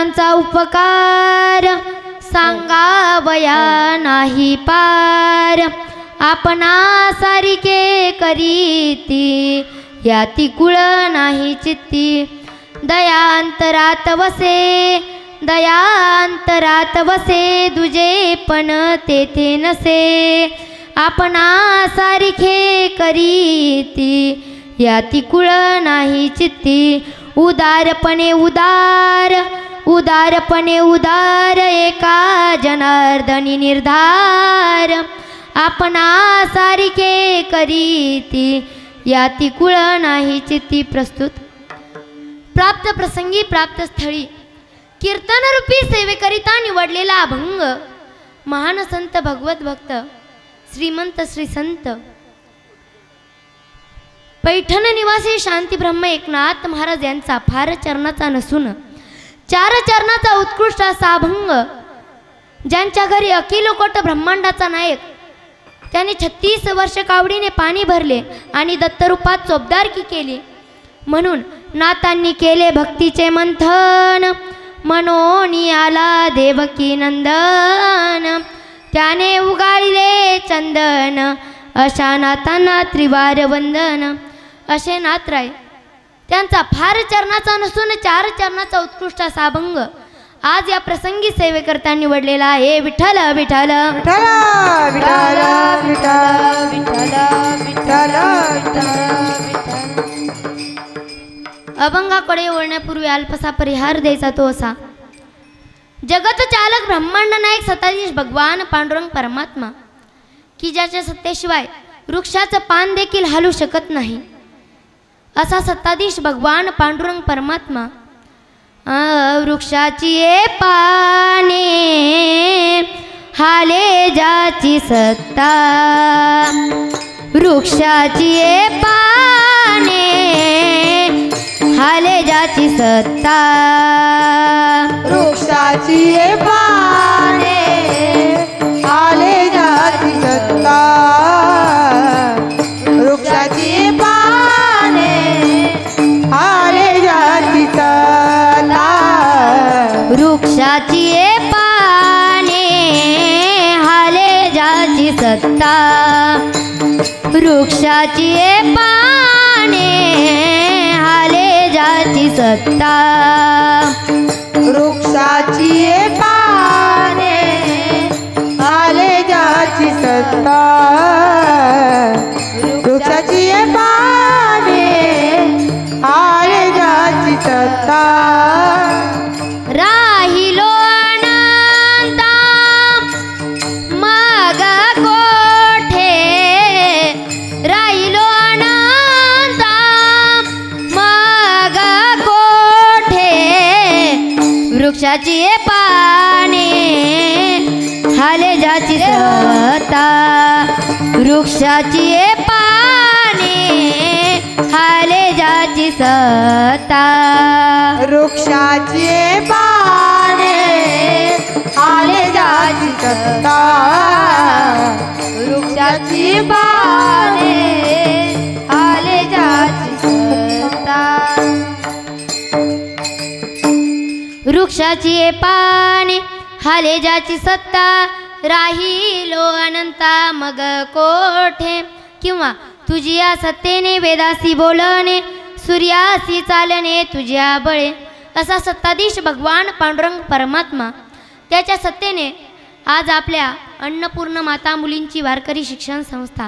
संतांचा उपकार सांगावया नाही पार, आपणा सारिके करीती याती कुळ नाही चित्ती, दयांतरात वसे दयांतरात वसे, दुजे पण तेथे नसे, आपणा सारिखे करीती याती कुळ नाही चित्ती, उदारपणे उदार उदारपणे उदार, एका जनार्दनी निर्धार, आपणा सारिखे करीती याती कुळ नाही चित्ती. प्रस्तुत प्राप्त प्रसंगी प्राप्त स्थळी कीर्तनरूपी सेवेकरिता निवडलेला अभंग महान संत भगवत भक्त श्रीमंत श्री संत पैठण निवासी शांती ब्रह्म एकनाथ महाराज यांचा फार चरणाचा नसून चार चरणाचा उत्कृष्ट असा अभंग, ज्यांच्या घरी अखिलोकोट ब्रह्मांडाचा नायक त्याने 36 वर्ष कावडीने पाणी भरले आणि दत्तरूपात चोपदारकी केली, म्हणून नाथांनी केले भक्तीचे मंथन, मनोनी आला देवकी नंदन, त्याने उगाळले चंदन, अशा नाथांना त्रिवार वंदन. असे नाथराय त्यांचा फार चरणाचा नसून चार चरणाचा उत्कृष्ट असा अभंग आज या प्रसंगी सेवेकरता निवडलेला आहे. विठ्ठल विठ्ठल विठ्ठल विठ्ठल विठ्ठल विठ्ठल विठ्ठल. अभंगाकडे वळण्यापूर्वी अल्पसा परिहार द्यायचा तो असा. जगत चालक ब्रह्मांड नायक सत्ताधीश भगवान पांडुरंग परमात्मा की ज्याच्या सत्तेशिवाय वृक्षाचं पान देखील हालू शकत नाही, असा सत्ताधीश भगवान पांडुरंग परमात्मा वृक्षाची पाने हाले ज्याची सत्ता, वृक्षाची पाने हाले ज्याची सत्ता, वृक्षाची पाने हाले ज्याची सत्ता, वृक्षाची पाने हाले ज्याची सत्ता, वृक्षाची पाने हाले ज्याची सत्ता, वृक्षाची पाने हाले ज्याची सत्ता, वृक्षाची पाने हाले ज्याची सत्ता, वृक्षाची पाने हाले ज्याची सत्ता. राहिलो अनंता मग कोठे, राहिलो अनंता मग कोठे, वृक्षाची पाने हाले ज्याची सत्ता, वृक्षाची पाने हाले ज्याची सत्ता, वृक्षाची पाने हाले ज्याची सत्ता, वृक्षाची पाने हाले ज्याची सत्ता. वृक्षाची पाने हाले ज्याची सत्ता, राहिलो अनंता मग कोठे, किंवा तुझिया सत्तेने वेदासी बोलणे, सूर्यासी चालणे तुझ्या बळे, असा सत्ताधीश भगवान पांडुरंग परमात्मा त्याच्या सत्तेने आज आपल्या अन्नपूर्ण माता मुलींची वारकरी शिक्षण संस्था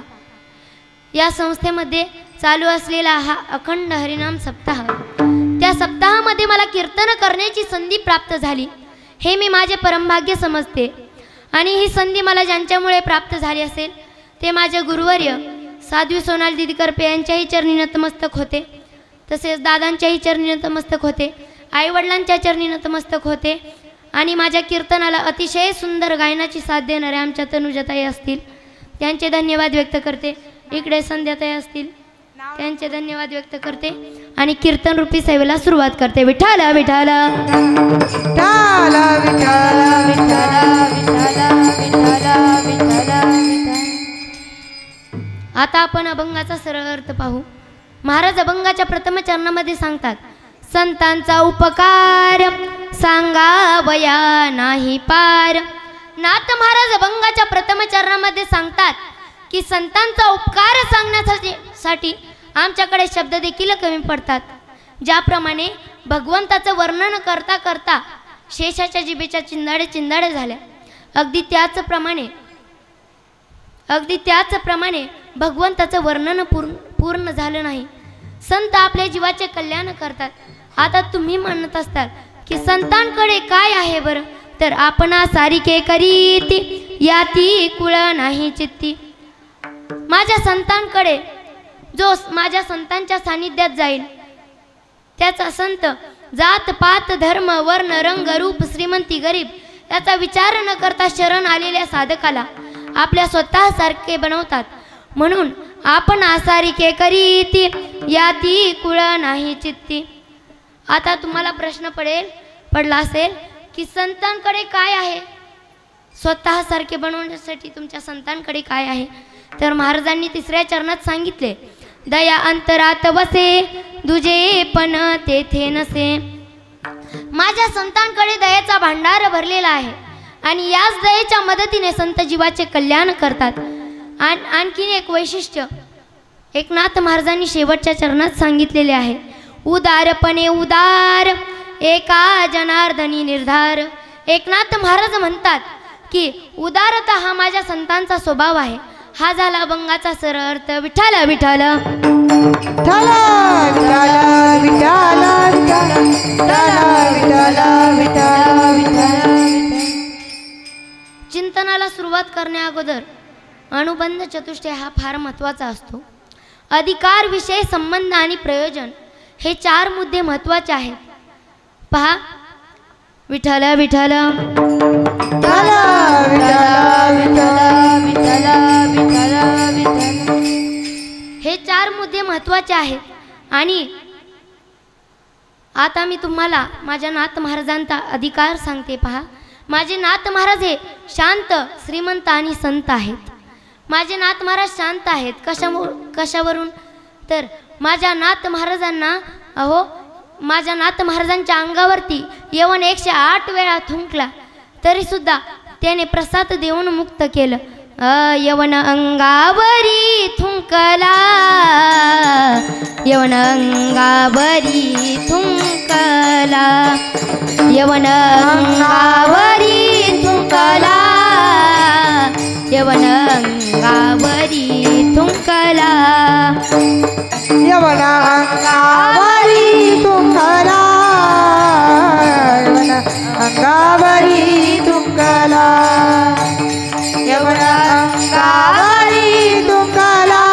या संस्थेमध्ये चालू असलेला हा अखंड हरिनाम सप्ताह, त्या सप्ताहामध्ये मला कीर्तन करण्याची संधी प्राप्त झाली, हे मी माझे परमभाग्य समजते. आणि ही संधी मला ज्यांच्यामुळे प्राप्त झाली असेल ते माझे गुरुवर्य साध्वी सोनाली दीदी करपे यांच्याही चरणी नतमस्तक होते, तसेच दादांच्याही चरणी नतमस्तक होते, आईवडिलांच्या चरणी नतमस्तक होते. आणि माझ्या कीर्तनाला अतिशय सुंदर गायनाची साथ देणारे आमच्या तनुजाताई असतील त्यांचे धन्यवाद व्यक्त करते. इकडे संध्याताई असतील त्यांचे धन्यवाद व्यक्त करते आणि कीर्तन रूपी सेवेला सुरुवात करते. विठ्ठल विठ्ठल विठ्ठल विठ्ठल विठ्ठल विठ्ठल विठ्ठल. आता आपण अभंगाचा सरळ अर्थ पाहू. महाराज अभंगाच्या प्रथम चरणामध्ये सांगतात, संतांचा उपकार सांगावया नाही पार. नाथ महाराज अभंगाच्या प्रथम चरणामध्ये सांगतात की संतांचा उपकार सांगण्यासाठी आमच्याकडे शब्द देखील कमी पडतात. ज्याप्रमाणे भगवंताचं वर्णन करता करता शेषाच्या जिभेच्या चिंदाडे झाल्या, अगदी त्याचप्रमाणे भगवंताचं वर्णन पूर्ण झालं नाही. संत आपल्या जीवाचे कल्याण करतात. आता तुम्ही म्हणत असताल की संतांकडे काय आहे बरं, तर आपणा सारिके करीती याती कुळ नाही चित्ती. माझ्या संतांकडे जो माझ्या संतांच्या सानिध्यात जाईल त्याचा संत जात पात धर्म वर्ण रंग रूप श्रीमंती गरीब याचा विचार न करता शरण आलेल्या साधकाला आपल्या स्वतःसारखे बनवतात. म्हणून आपण आसारिके करीती याती कुळ नाही चित्ती. आता तुम्हाला प्रश्न पडला असेल की संतांकडे काय आहे, स्वतःसारखे बनवण्यासाठी तुमच्या संतांकडे काय आहे, तर महाराजांनी तिसऱ्या चरणात सांगितले, दया अंतरात वसे दुजे पण तेथे नसे. माझ्या संतांकडे दयेचा भांडार भरलेला आहे आणि याच दयेच्या मदतीने संत जीवाचे कल्याण करतात. आणखीन एक वैशिष्ट्य एकनाथ महाराजांनी शेवटच्या चरणात सांगितलेले आहे, उदारपणे उदार एका जनार्दनी निर्धार. एकनाथ महाराज म्हणतात की उदारता हा माझ्या संतांचा स्वभाव आहे. हा झाला अभंगाचा सरळ अर्थ. विठ्ठल विठ्ठल चिंतनाला सुरुवात करण्या अगोदर अनुबंध चतुष्टय हा फार महत्त्वाचा असतो. अधिकार, विषय, संबंध आणि प्रयोजन हे 4 मुद्दे महत्त्वाचे आहेत. पहा, विठ्ठल विठ्ठल हे 4 मुद्दे महत्त्वाचे आहेत. आणि आता मी तुम्हाला माझ्या नाथ महाराजांचा अधिकार सांगते. पहा, माझे नाथ महाराज हे शांत, श्रीमंत आणि संत आहेत. माझे नाथ महाराज शांत आहेत. कशावरून, तर माझ्या नाथ महाराजांना माझ्या नाथ महाराजांच्या अंगावरती यवन 108 वेळा थुंकला तरीसुद्धा त्याने प्रसाद देऊन मुक्त केलं. यवन अंगावरी थुंकला, यवन अंगावरी थुंकला, यवन अंगावरी थुंकला, यवन अंगावरी थुंकला, यवन अंगावरी थुंकला, यवन अंगावरी थुंकला, यवन अंगावरी थुंकला,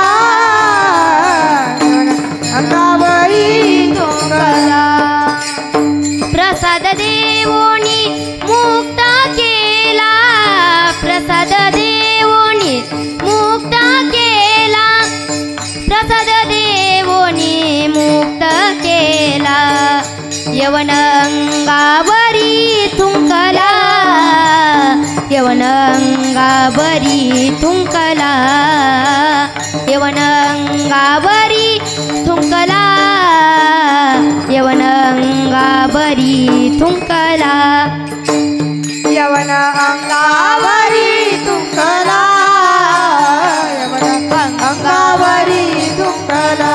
यवन अंगावरी थुंकला. प्रसाद देवोनी मुक्त केला, प्रसाद देवोनी मुक्त केला, प्रसाद देवोनी मुक्त केला, यवन अंगावरी थुंकला, यवन अंगावरी थुंकला, यवन अंगावरी थुंकला, यवन अंगावरी थुंकला, यवन अंगावरी थुंकला, यवन अंगावरी थुंकला,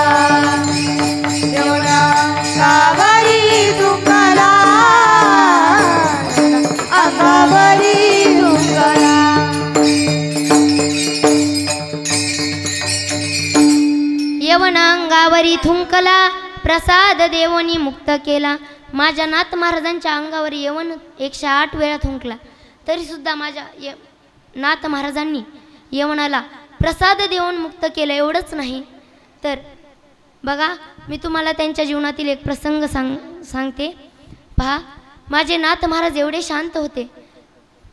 यवन अंगावरी थुंकला, अंगावरी थुंकला. यवन अंगावरी थुंकला, प्रसाद देवोनी मुक्त केला. माझ्या नाथ महाराजांच्या अंगावर यवन 108 वेळा थुंकला तरीसुद्धा माझ्या नाथ महाराजांनी यवनाला प्रसाद देऊन मुक्त केलं. एवढंच नाही तर बघा, मी तुम्हाला त्यांच्या जीवनातील एक प्रसंग सांगते. पहा, माझे नाथ महाराज एवढे शांत होते.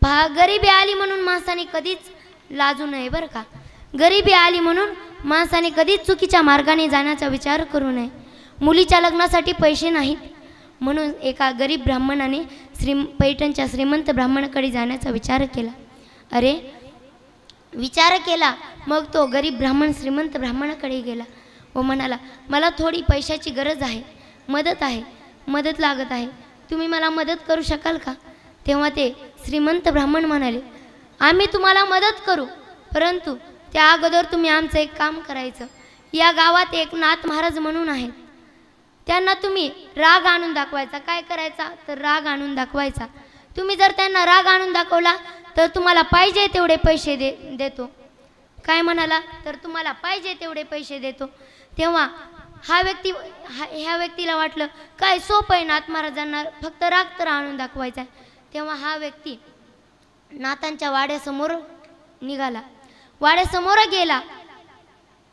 पहा, गरिबी आली म्हणून माणसाने कधीच लाजू नये बरं का. गरिबी आली म्हणून माणसाने कधीच चुकीच्या मार्गाने जाण्याचा विचार करू नये. मुलीच्या लग्नासाठी पैसे नाहीत म्हणून एका गरीब ब्राह्मणाने पैठणच्या श्रीमंत ब्राह्मणाकडे जाण्याचा विचार केला. अरे, विचार केला. मग तो गरीब ब्राह्मण श्रीमंत ब्राह्मणाकडे गेला व म्हणाला, मला थोडी पैशाची गरज आहे, मदत लागत आहे. तुम्ही मला मदत करू शकाल का? तेव्हा ते श्रीमंत ब्राह्मण म्हणाले, आम्ही तुम्हाला मदत करू, परंतु त्या अगोदर तुम्ही आमचं एक काम करायचं. या गावात एक नाथ महाराज म्हणून आहेत, त्यांना तुम्ही राग आणून दाखवायचा. काय करायचा तर राग आणून दाखवायचा. तुम्ही जर त्यांना राग आणून दाखवला तर तुम्हाला पाहिजे तेवढे पैसे देतो. काय म्हणाला तर तुम्हाला पाहिजे तेवढे पैसे देतो. तेव्हा ह्या व्यक्तीला वाटलं काय सोपं आहे, नाथ महाराजांना फक्त राग तर आणून दाखवायचा आहे. तेव्हा हा व्यक्ती नाथांच्या वाड्यासमोर निघाला, वाड्यासमोर गेला.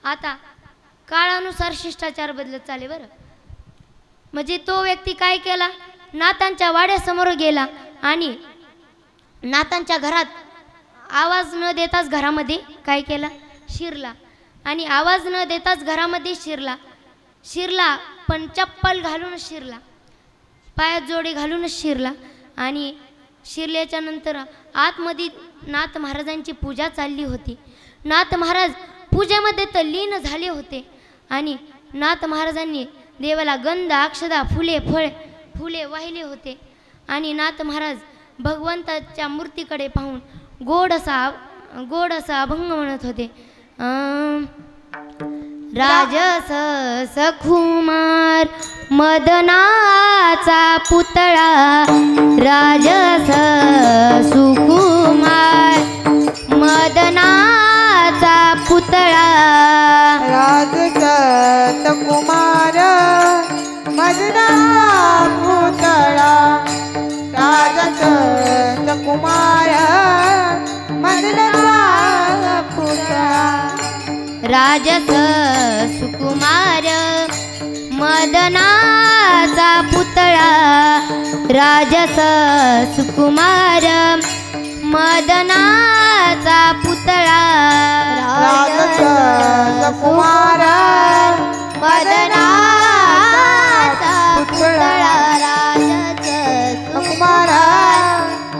आता काळानुसार शिष्टाचार बदलत चाले बरं. म्हणजे तो व्यक्ती काय केला, नाथांच्या वाड्यासमोर गेला आणि नाथांच्या घरात आवाज न देताच घरामध्ये काय केला, शिरला. आणि आवाज न देताच घरामध्ये शिरला पण चप्पल घालूनच शिरला, पायात जोडी घालूनच शिरला. आणि शिरल्याच्या नंतर आतमध्ये नाथ महाराजांची पूजा चालली होती. नाथ महाराज पूजेमध्ये तल्लीन झाले होते आणि नाथ महाराजांनी देवाला गंध, अक्षदा, फुले वाहिले होते. आणि नाथ महाराज भगवंताच्या मूर्तीकडे पाहून गोड असा अभंग म्हणत होते. राजस सखुमार मदनाचा पुतळा, राजस सुकुमार मदनाचा पुतळा, राजस कुमार मदना पुतळा, राजस कुमार मदना पुतळा, राजस सुकुमार मदनाचा पुतळा, राजस सुकुमार मदनाचा पुतळा, राजस कुमार मदनाचा पुतळा, राजस कुमार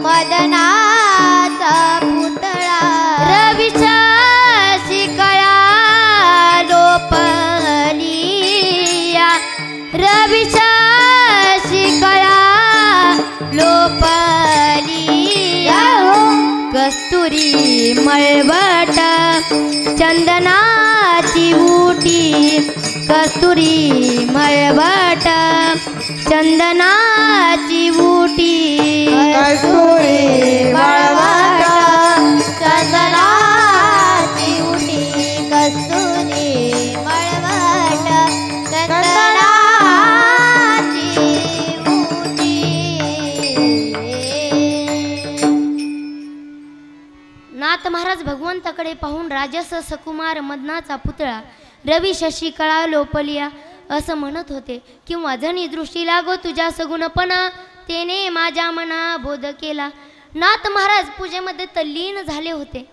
मदनाचा पुतळा. रवीच्या शिकळा लोपलिया, रवीच्या शिकळा लोपलिया, कस्तुरी मळवट चंदनाची उटी, कस्तुरी मळवट चंदनाची उटी, कस्तुरी मळवट चंदनाची उटी, कस्तुरी मळवट चंदनाची उटी. नाथ महाराज भगवंताकडे पाहून राजस सकुमार मदनाचा पुतळा, रवी शशी कळा लोपलिया असं म्हणत होते. किंवा जणी दृष्टी लागो तुझ्या सगुणपणा, तेने माझ्या मना बोध केला. नाथ महाराज पूजेमध्ये तल्लीन झाले होते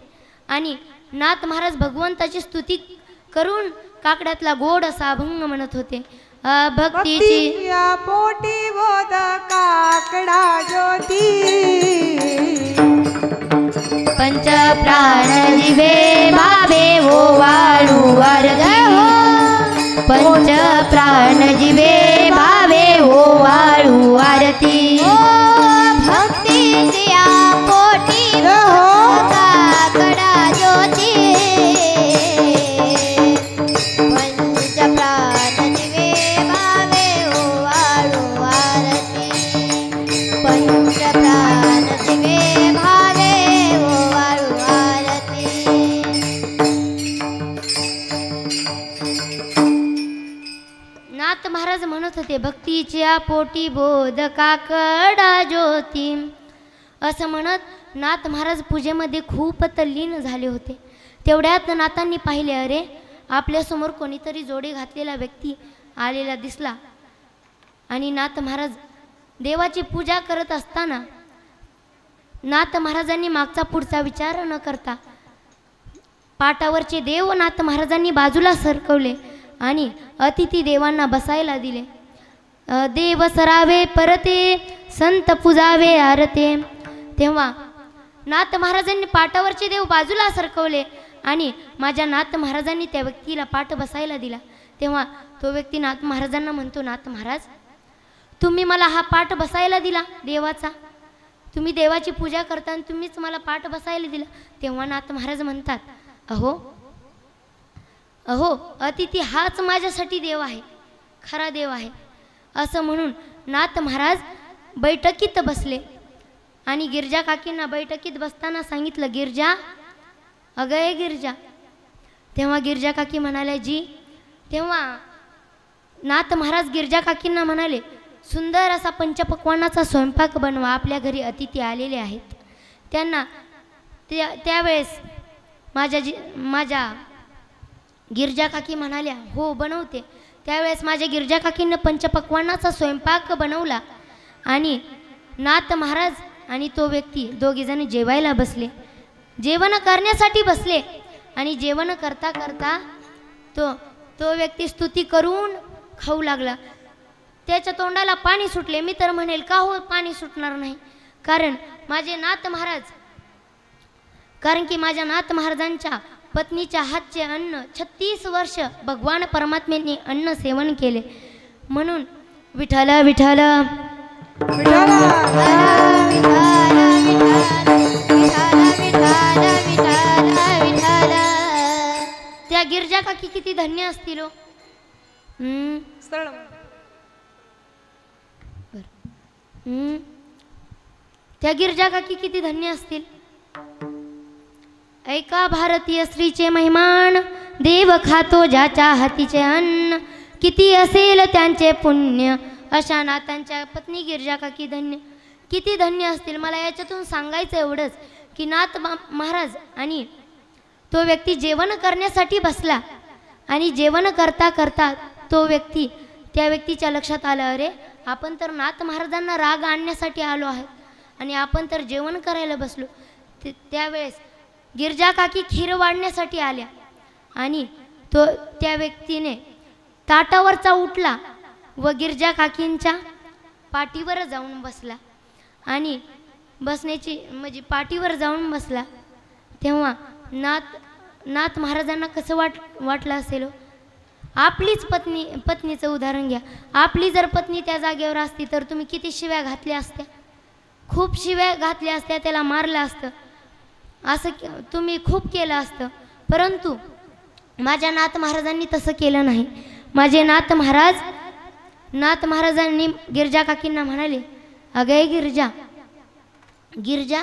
आणि नाथ महाराज भगवंताची स्तुती करून काकड्यातला गोड असा अभंग म्हणत होते. भक्तीची या पोटी बोध काकडा ज्योती, पंच प्राण जिवे भावे ओ वाळू आरती, पंच प्राण जिवे भावे ओ वाळू आरती. भक्तीची पोटी काकडा ज्योती, पंच प्राण जिवे भावे ओ वाळू आरती, पंच प्राण जिवे भावे ओ वाळू आरती. नाथ महाराज म्हणत होते, भक्तीच्या पोटी बोध काकडा ज्योती असं म्हणत नाथ महाराज पूजेमध्ये खूप तल्लीन झाले होते. तेवढ्यात नाथांनी पाहिले, अरे आपल्यासमोर कोणीतरी जोडी घातलेला व्यक्ती आलेला दिसला. आणि नाथ महाराज देवाची पूजा करत असताना नाथ महाराजांनी मागचा पुढचा विचार न करता पाटावरचे देव नाथ महाराजांनी बाजूला सरकवले आणि अतिथी देवांना बसायला दिले. देव सरावे परते, संत पूजावे आरते. तेव्हा नाथ महाराजांनी पाटावरचे देव बाजूला सरकवले आणि माझ्या नाथ महाराजांनी त्या व्यक्तीला पाठ बसायला दिला. तेव्हा तो व्यक्ती नाथ महाराजांना म्हणतो, नाथ महाराज तुम्ही मला हा पाठ बसायला दिला देवाचा, तुम्ही देवाची पूजा करता आणि तुम्हीच मला पाठ बसायला दिला. तेव्हा नाथ महाराज म्हणतात, अहो अहो अतिथी हाच माझ्यासाठी देव आहे, खरा देव आहे. असं म्हणून नाथ महाराज बैठकीत बसले आणि गिरजा काकींना बैठकीत बसताना सांगितलं, गिरजा, अगं गिरजा. तेव्हा गिरजा काकी म्हणाल्या, जी. तेव्हा नाथ महाराज गिरजा काकींना म्हणाले, सुंदर असा पंचपक्वान्नाचा स्वयंपाक बनवा, आपल्या घरी अतिथी आलेले आहेत. त्यांना त्यावेळेस माझ्या गिरजा काकी म्हणाल्या, हो बनवते. त्यावेळेस माझ्या गिरजा काकींना पंचपक्वान्नाचा स्वयंपाक बनवला आणि नाथ महाराज आणि तो व्यक्ती दोघेजण जेवायला बसले, जेवण करण्यासाठी बसले. आणि जेवण करता करता तो व्यक्ती स्तुती करून खाऊ लागला. त्याच्या तोंडाला पाणी सुटले. मी तर म्हणेल, का हो पाणी सुटणार नाही? कारण की माझ्या नाथ महाराजांच्या पत्नीच्या हातचे अन्न 36 वर्ष भगवान परमात्म्यांनी अन्न सेवन केले. म्हणून विठ्ठल विठ्ठल विठ्ठल त्या गिरजा काकी किती धन्य असतील हो. त्या गिरजा काकी किती धन्य असतील. ऐका भारतीय स्त्रीचे महिमान, देव खातो ज्याच्या हातीचे अन्न, किती असेल त्यांचे पुण्य. अशा नाथांच्या पत्नी गिरजा काकी किती धन्य असतील. मला याच्यातून सांगायचं एवढंच की नाथ महाराज आणि तो व्यक्ती जेवण करण्यासाठी बसला आणि जेवण करता करता त्या व्यक्तीच्या लक्षात आलं, अरे आपण तर नाथ महाराजांना राग आणण्यासाठी आलो आहे आणि आपण तर जेवण करायला बसलो. त्यावेळेस गिरजा काकी खीर वाढण्यासाठी आल्या आणि त्या व्यक्तीने ताटावरचा उठला व गिरजा काकींच्या पाठीवर जाऊन बसला आणि पाठीवर जाऊन बसला. तेव्हा नाथ महाराजांना कसं वाटलं असेल. आपलीच पत्नीचं उदाहरण घ्या. आपली जर पत्नी त्या जागेवर असती तर तुम्ही किती शिव्या घातल्या असत्या, खूप शिव्या घातल्या असत्या, त्याला मारलं असतं, असं तुम्ही खूप केलं असतं. परंतु माझ्या नाथ महाराजांनी तसं केलं नाही. माझे नाथ महाराजांनी गिरजा काकींना म्हणाले, अगे गिरजा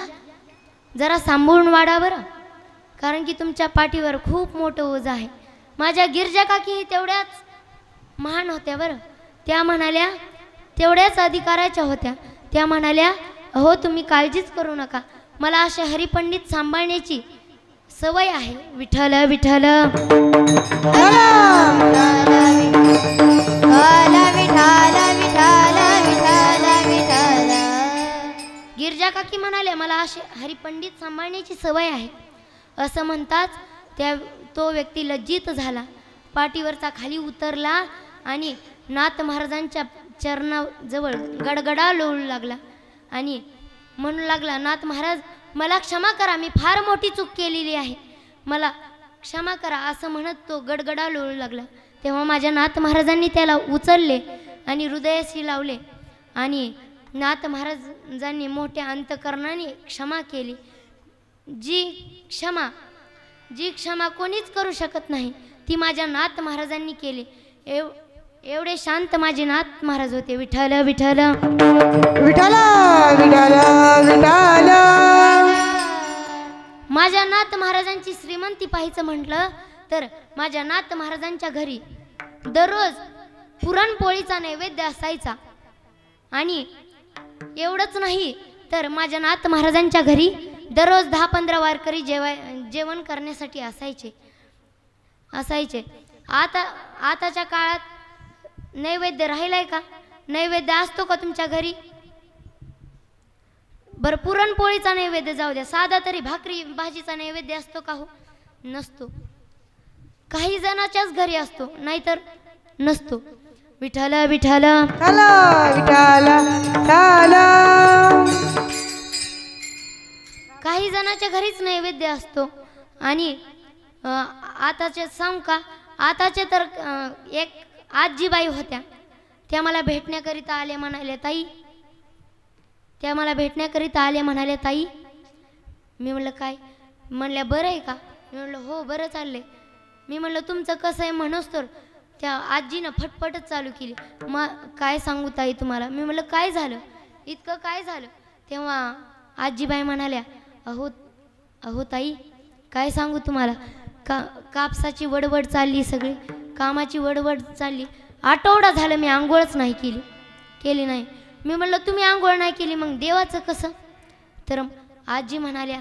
जरा सांभाळून वाढा बरं, कारण की तुमच्या पाठीवर खूप मोठं ओझं आहे. माझ्या गिरजा काकी तेवढ्याच महान होत्या बरं. त्या म्हणाल्या, तेवढ्याच अधिकाराच्या होत्या. त्या म्हणाल्या, अहो तुम्ही काळजीच करू नका, मला असे हरिपंडित सांभाळण्याची सवय आहे. विठ्ठल विठ्ठल गिरजा काकी म्हणाल्या, मला असे हरिपंडित सांभाळण्याची सवय आहे. असं म्हणताच तो व्यक्ती लज्जित झाला, पाठीवरचा खाली उतरला आणि नाथ महाराजांच्या चरणाजवळ गडगडा लोळू लागला आणि म्हणू लागला, नाथ महाराज मला क्षमा करा, मी फार मोठी चूक केलेली आहे, मला क्षमा करा. असं म्हणत तो गडगडा लोळू लागला. तेव्हा माझ्या नाथ महाराजांनी त्याला उचलले आणि हृदयाशी लावले आणि नाथ महाराजांनी मोठ्या अंतकरणाने क्षमा केली. जी क्षमा कोणीच करू शकत नाही, ती माझ्या नाथ महाराजांनी केली. एवढे शांत माझे नाथ महाराज होते. विठ्ठल विठ्ठल विठ्ठल विठ्ठल विठ्ठल. माझ्या नाथ महाराजांची श्रीमंती पाहायचं म्हटलं तर माझ्या नाथ महाराजांच्या घरी दररोज पुरणपोळीचा नैवेद्य असायचा. आणि एवढंच नाही तर माझ्या नाथ महाराजांच्या घरी दररोज 10-15 वारकरी जेवण करण्यासाठी असायचे. आताच्या काळात नैवेद्य राहिलाय का? नैवेद्य असतो का तुमच्या घरी? बरं, पुरणपोळीचा नैवेद्य जाऊ द्या, साधा तरी भाकरी भाजीचा नैवेद्य असतो का? हो, नसतो. काही जणाच्याच घरी असतो, नाहीतर नसतो. विठ्ठल विठ्ठल विठ्ठल विठ्ठल. काही जणाच्या घरीच नैवेद्य असतो. आणि आताचे सांगू का, आताचे तर एक आजीबाई होत्या, त्या मला भेटण्याकरिता आले म्हणाले ताई, त्या मला भेटण्याकरिता आले म्हणाले ताई. मी म्हणलं काय? म्हणल्या बरं आहे का? मी म्हणलं हो बरं चाललंय. मी म्हणलं तुमचं कसं आहे म्हणूस तर त्या आजीनं फटफटच चालू केली. काय सांगू ताई तुम्हाला? मी म्हणलं काय झालं, इतकं काय झालं? तेव्हा आजीबाई म्हणाल्या अहो ताई काय सांगू तुम्हाला, कापसाची वडवड चालली, सगळी कामाची वडवड चालली. आठवडा झालं मी आंघोळच नाही केली नाही. मी म्हणलं तुम्ही आंघोळ नाही केली मग देवाचं कसं? तर आजी म्हणाल्या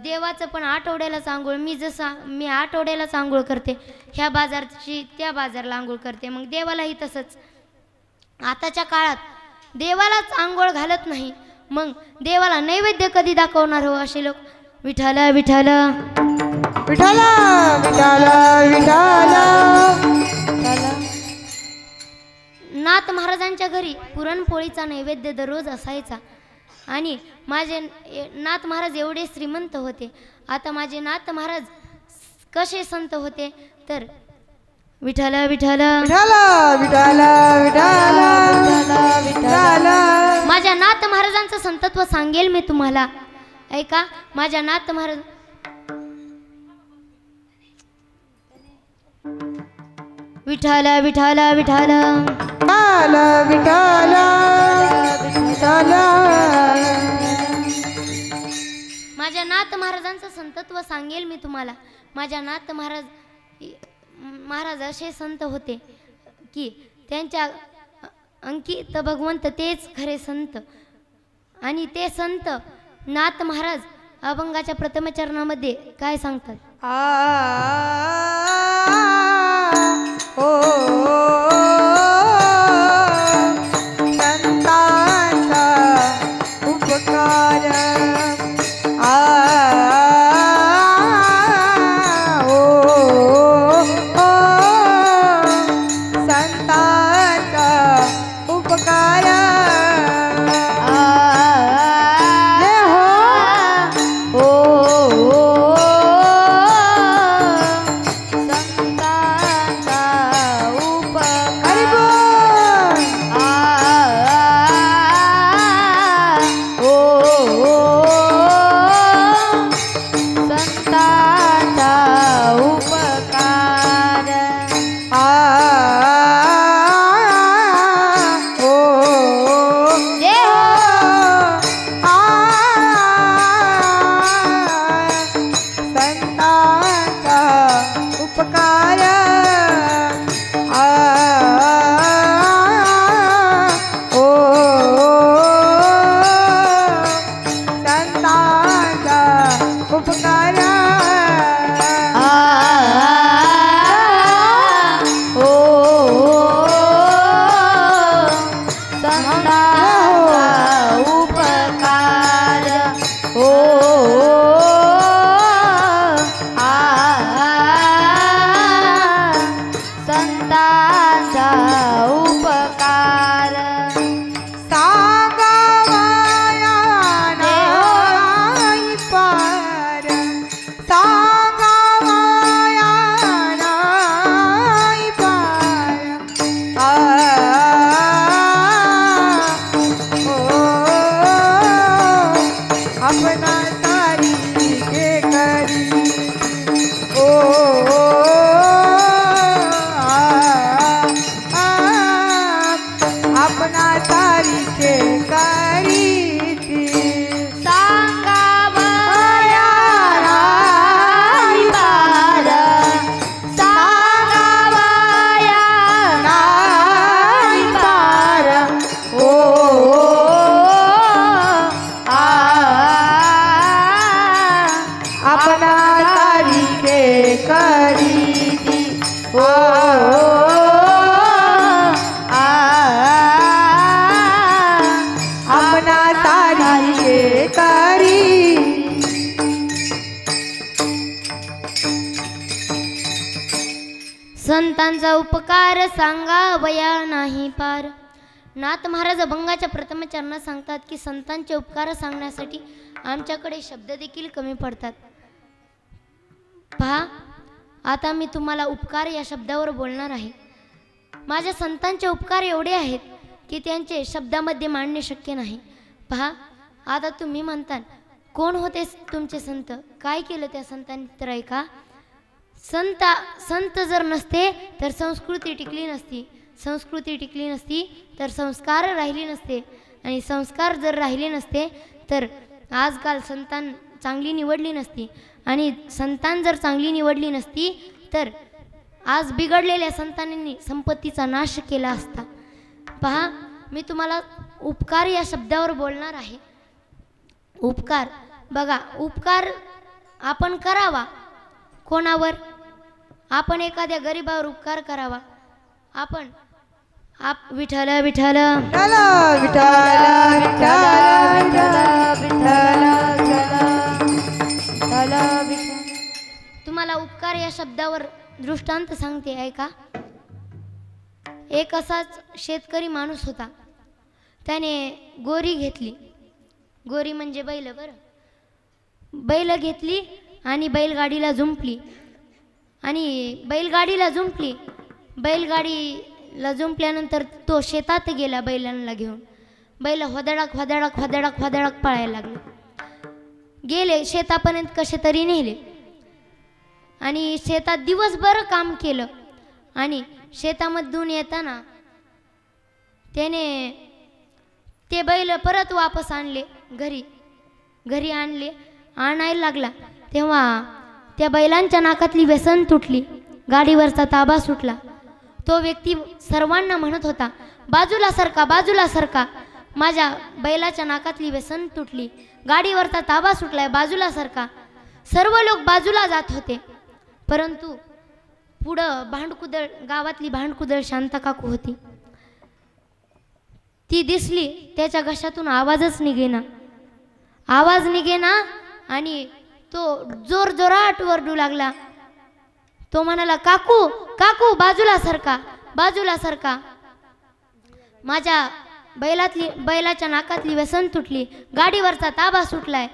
देवाचं पण आठवड्यालाच आंघोळ. मी आठवड्यालाच आंघोळ करते, ह्या बाजारची त्या बाजारला आंघोळ करते, मग देवालाही तसंच. आताच्या काळात देवालाच आंघोळ घालत नाही, मग देवाला नैवेद्य कधी दाखवणार हो असे लोक? विठ्ठल विठ्ठल विठ्ठल विठ्ठल विठ्ठल. नाथ महाराजांच्या घरी पुरणपोळीचा नैवेद्य दररोज असायचा आणि माझे नाथ महाराज एवढे श्रीमंत होते. आता माझे नाथ महाराज कसे संत होते तर विठ्ठल विठ्ठल विठ्ठल विठ्ठल विठ्ठल विठ्ठल. माझ्या नाथ महाराजांचं संतत्व सांगेल मी तुम्हाला. ऐका, माझ्या नाथ महाराज विठ्ठल विठ्ठल विठ्ठल विठ्ठल विठ्ठल. माझ्या नाथ महाराजांचं संतत्व सांगेल मी तुम्हाला. माझ्या नाथ महाराज असे संत होते की त्यांच्या अंकित भगवंत तेच खरे संत. आणि ते संत नाथ महाराज अभंगाच्या प्रथम चरणामध्ये काय सांगतात? संतांचा उपकार संतांचा उपकार. संतांचा उपकार सांगावया नाही पार. नाथ महाराज अभंगाच्या प्रथम चरणात सांगतात की संतांचे उपकार सांगण्यासाठी आमच्याकडे शब्द देखील कमी पडतात. पहा, आता मी तुम्हाला उपकार या शब्दावर बोलणार आहे. माझ्या संतांचे उपकार एवढे आहेत की त्यांचे शब्दामध्ये मांडणे शक्य नाही. पहा, आता तुम्ही म्हणता कोण होते तुमचे संत, काय केलं त्या संतांनी, तर ऐका. संत जर नसते तर संस्कृती टिकली नसती, संस्कृती टिकली नसती तर संस्कार राहिले नसते, आणि संस्कार जर राहिले नसते तर आजकाल संतान चांगली निवडली नसती, आणि संतान जर चांगली निवडली नसती तर आज बिघडलेल्या संतांनी संपत्तीचा नाश केला असता. पहा, मी तुम्हाला उपकार या शब्दावर बोलणार आहे. उपकार बघा, उपकार आपण करावा कोणावर? आपण एखाद्या गरीबावर उपकार करावा. आपण विठ्ठल विठ्ठल विठ्ठल विठ्ठल विठ्ठल. तुम्हाला उपकार या शब्दावर दृष्टांत सांगते, ऐका. एक असाच शेतकरी माणूस होता. त्याने गोरी घेतली, गोरी म्हणजे बैल, बरं. बैल घेतली आणि बैलगाडीला जुंपली, आणि बैलगाडीला जुंपल्यानंतर तो शेतात गेला बैलांना घेऊन. बैल होदडक होदडक होदडक होदडक पळायला लागले. गेले शेतापर्यंत कसे तरी नेले, आणि शेतात दिवसभर काम केलं, आणि शेतामधून येताना त्याने ते बैल परत वापस आणले घरी आणायला लागला. तेव्हा त्या बैलांच्या नाकातली व्यसन तुटली, गाडीवरचा ताबा सुटला. तो व्यक्ती सर्वांना म्हणत होता, बाजूला सरका, बाजूला सरका, माझ्या बैलाच्या नाकातली व्यसन तुटली, गाडीवरचा ताबा सुटलाय, बाजूला सरका. सर्व लोक बाजूला जात होते, परंतु पुढं भांडकुदळ, गावातली भांडकुदळ शांता काकू होती. ती दिसली, त्याच्या घशातून आवाज निघेना, आणि तो जोरजोराट वरडू लागला. तो म्हणाला, काकू काकू, बाजूला सरका, बाजूला सरका, माझ्या बैलाच्या नाकातली व्यसन तुटली, गाडीवरचा ताबा सुटलाय,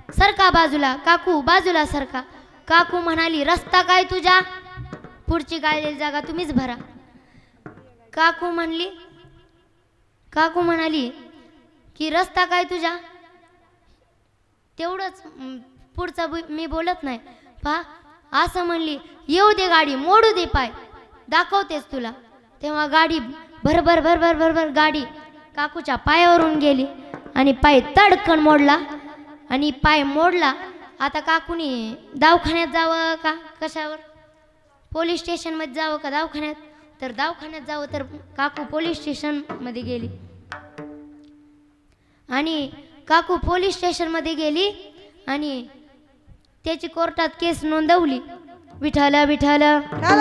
सरका बाजूला, काकू बाजूला सरका. काकू म्हणाली, रस्ता काय तुझ्या, पुढची गाळलेली जागा तुम्हीच भरा. काकू म्हणाली की रस्ता काय तुझ्या, तेवढंच, पुढचा मी बोलत नाही. पहा, असं म्हणली, येऊ दे गाडी, मोडू दे पाय, दाखवतेस तुला. तेव्हा गाडी भरभर भरभर भरभर गाडी काकूच्या पायावरून गेली, आणि पाय तडकन मोडला, आणि पाय मोडला. आता काकूनी दवाखान्यात जावं का कशावर, पोलीस स्टेशनमध्ये जावं का दवाखान्यात, तर दवाखान्यात जावं, तर काकू पोलीस स्टेशनमध्ये गेली. आणि काकू पोलीस स्टेशनमध्ये गेली आणि त्याची कोर्टात केस नोंदवली. विठ्ठल विठ्ठल विठ्ठल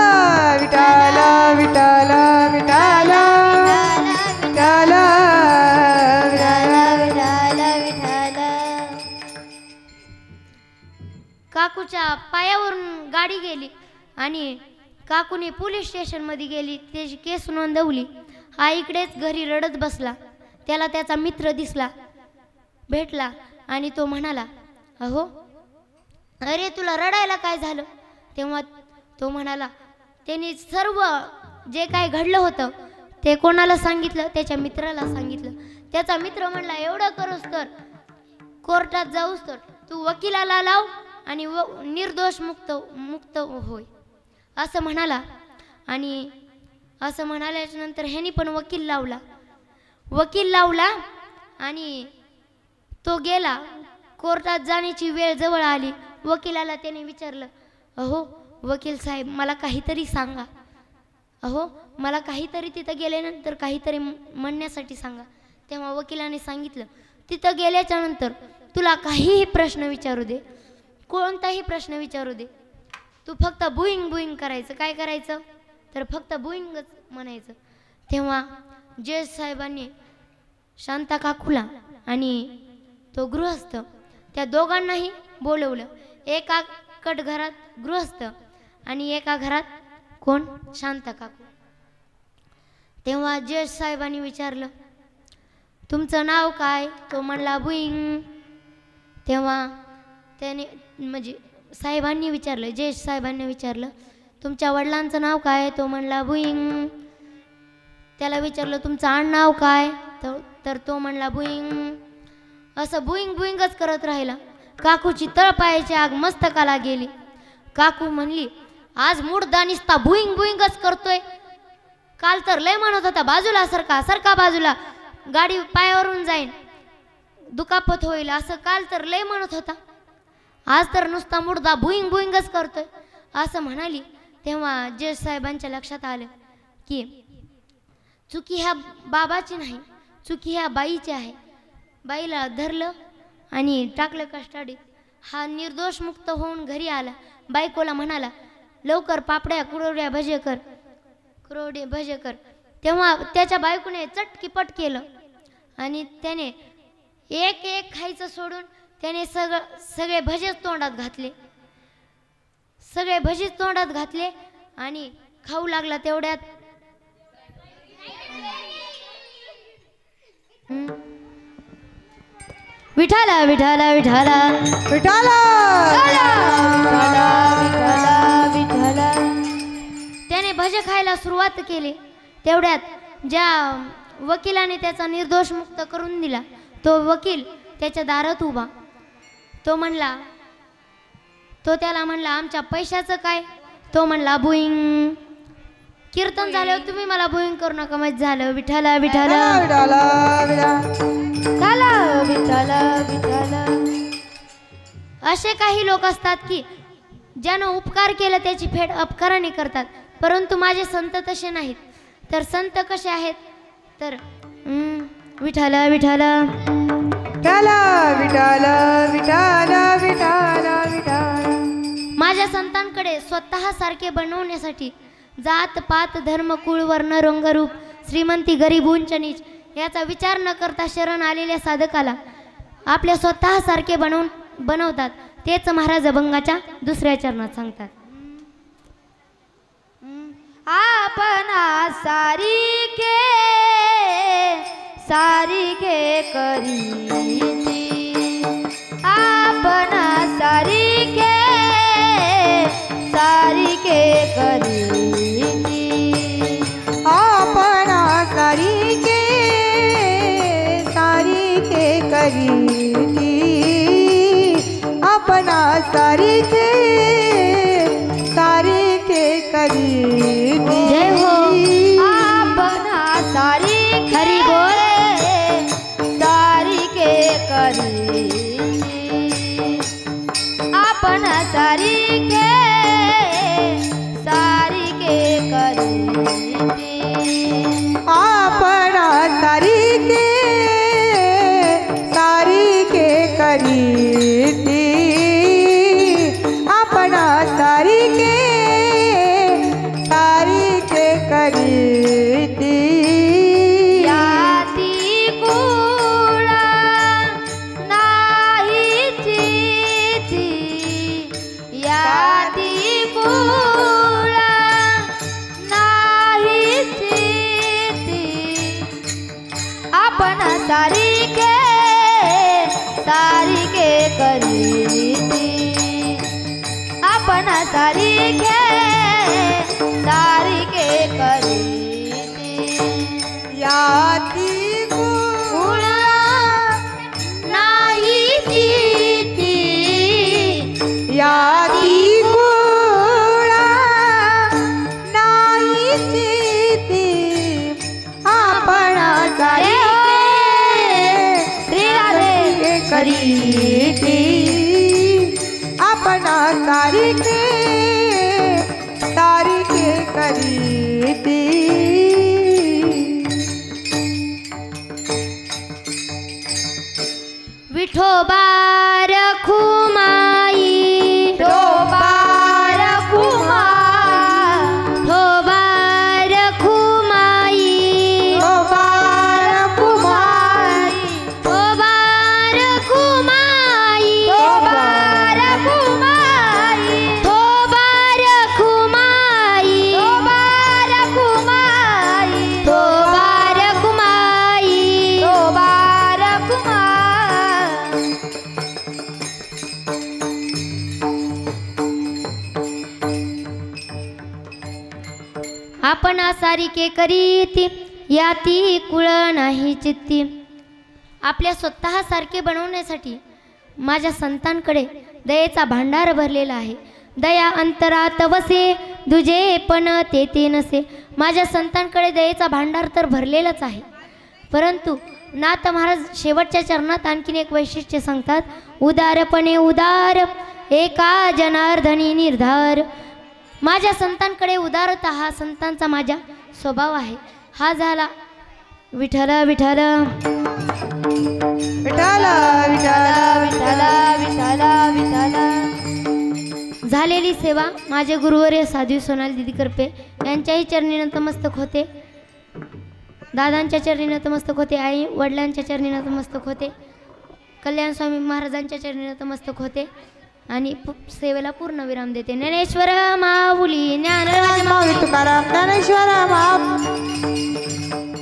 विठ्ठल विठ्ठल विठ्ठल विठ्ठल. काकूच्या पायावरून गाडी गेली आणि काकूने पोलीस स्टेशनमध्ये गेली, त्याची केस नोंदवली. हा इकडेच घरी रडत बसला. त्याला त्याचा मित्र दिसला, भेटला, आणि तो म्हणाला, अहो अरे तुला रडायला काय झालं. तेव्हा तो म्हणाला, त्याने सर्व जे काय घडलं होतं ते कोणाला सांगितलं, त्याच्या मित्राला सांगितलं. त्याचा मित्र म्हणला, एवढं करूस तर कोर्टात जाऊस तर तू वकिलाला लाव आणि निर्दोष मुक्त होय, असं म्हणाला. आणि असं म्हणाल्याच्या नंतर ह्यानी पण वकील लावला आणि तो गेला. कोर्टात जाण्याची वेळ जवळ आली. वकिलाला त्याने विचारलं, अहो वकील साहेब मला काहीतरी सांगा, अहो मला काहीतरी तिथं गेल्यानंतर काहीतरी म्हणण्यासाठी सांगा. तेव्हा वकिलाने सांगितलं, तिथं गेल्याच्या नंतर तुला काहीही प्रश्न विचारू दे, कोणताही प्रश्न विचारू दे, तू फक्त बुईंग बुईंग करायचं. काय करायचं तर फक्त बुईंगच म्हणायचं. तेव्हा जज साहेबांनी शांता काकूला आणि तो गृहस्थ त्या दोघांनाही बोलवलं. एका घरात गृहस्थ आणि एका घरात कोण, शांता काकू. तेव्हा जज साहेबांनी विचारलं, तुमचं नाव काय. तो म्हणला बुईंग. तेव्हा त्याने म्हणजे साहेबांनी विचारलं, जज साहेबांनी विचारलं, तुमच्या वडिलांचं नाव काय. तो म्हणला बुईंग. त्याला विचारलं तुमचं आडनाव काय, तर तो म्हणला बुईंग. असं बुईंग बुईंगच करत राहिला. काकूची तळपायाची आग मस्तकाला गेली. काकू म्हणली आज मुर्दा निसता बुईंग बुईंगच करतोय. काल तर लय म्हणत होता बाजूला सरका सरका बाजूला, गाडी पायावरून जाईन, दुखापत होईल, असं काल तर लय म्हणत होता. आज तर नुसता मुर्दा बुईंग बुईंगच करतोय असं म्हणाली. तेव्हा जज साहेबांच्या लक्षात आलं की चुकी ह्या बाबाची नाही, चुकी ह्या बाईची आहे. बाईला धरलं आणि टाकलं कस्टडीत. हा निर्दोष मुक्त होऊन घरी आला. बायकोला म्हणाला लवकर पापड्या कुरवड्या भजे कर, कुरवडे भजे कर. तेव्हा त्याच्या बायकोने चटकीपट केलं आणि त्याने एक एक खायचं सोडून त्याने सगळे भजेच तोंडात घातले. सगळे भजीच तोंडात घातले आणि खाऊ लागला. तेवढ्यात विठाला विठाला विठाला विठाला विठाला. त्याने भजे खायला सुरुवात केली. तेवढ्यात ज्या वकिलाने त्याचा निर्दोष मुक्त करून दिला तो वकील त्याच्या दारात उभा. तो त्याला म्हणला आमच्या पैशाचं काय. तो म्हणला बुईंग. कीर्तन झाल्यावर तुम्ही मला बुईंग करू नका, माहित झालं. विठाला विठाला विठाला विठाला. असे काही लोक असतात की ज्यानं उपकार केला त्याची फेड अपकाराने करतात, परंतु माझे संत तसे नाहीत. तर संत कसे आहेत तर विठाला विठाला विठाला विठाला विठाला विठाला विठाला. माझ्या संतांकडे स्वतः सारखे बनवण्यासाठी जात पात धर्म कुळ वर्ण रंगरूप श्रीमंती गरीब उंच नीच याचा विचार न करता शरण आलेल्या साधकाला आपल्या स्वतः सारखे बनवतात. तेच महाराज अभंगाच्या दुसऱ्या चरणात सांगतात. आपणा सारिके सारिके करीती, आपणा सारिके सारिके करीती, आपणा सारिके सारिके करीती, आपणा सारिके सारिके करीती. जय हो. आपणा सारिके हरी बोल. सारिके करीती, आपणा सारिके सारिके करीती, आपणा सारिके सारिके करीती, आपणा सारिके सारिके करीती. याती कुळा नाही चिती, याती कुळा नाही चिती, आपणा सारिके सारिके करीती, आपणा सारिके सारिके करीती. याती कुळा नाही चिती, याती कुळा नाही चिती, आपणा सारिके करीती, आपणा सारिके सारिके करीती. विठोबा रखुमाई, विठोबा रखुमाई, विठोबा रखुमाई, विठोबा रखुमाई, विठोबा रखुमाई, विठोबा रखुमाई, विठोबा रखुमाई, विठोबा रखुमाई, विठोबा रखुमाई. विठोबा रखुमाई. आपणा सारिके करीती, याती कुळ नाही चित्ती. आपल्या स्वतःसारखे बनवण्यासाठी माझ्या संतांकडे दयेचा भांडार भरलेला आहे. दया अंतरात वसे दुजे पण तेथे नसे. माझ्या संतांकडे दयेचा भांडार तर भरलेलाच आहे. परंतु नाथ महाराज शेवटच्या चरणात आणखीन एक वैशिष्ट्य सांगतात. उदारपणे उदार एका जनार्दनी निर्धार. माझ्या संतांकडे उदारता हा संतांचा माझ्या स्वभाव आहे. हा झाला विठ्ठल विठ्ठल विठ्ठल विठ्ठल विठ्ठल विठ्ठल विठ्ठल. झालेली सेवा माझे गुरुवर्य साध्वी सोनाली दिदी करपे यांच्याही चरणी नतमस्तक होते. दादांच्या चरणी नतमस्तक होते. आई वडिलांच्या चरणी नतमस्तक होते. कल्याण स्वामी महाराजांच्या चरणी नतमस्तक होते. आणि सेवेला पूर्ण विराम देते. ज्ञानेश्वर माऊली ज्ञानराज तुकाराम ज्ञानेश्वर माऊली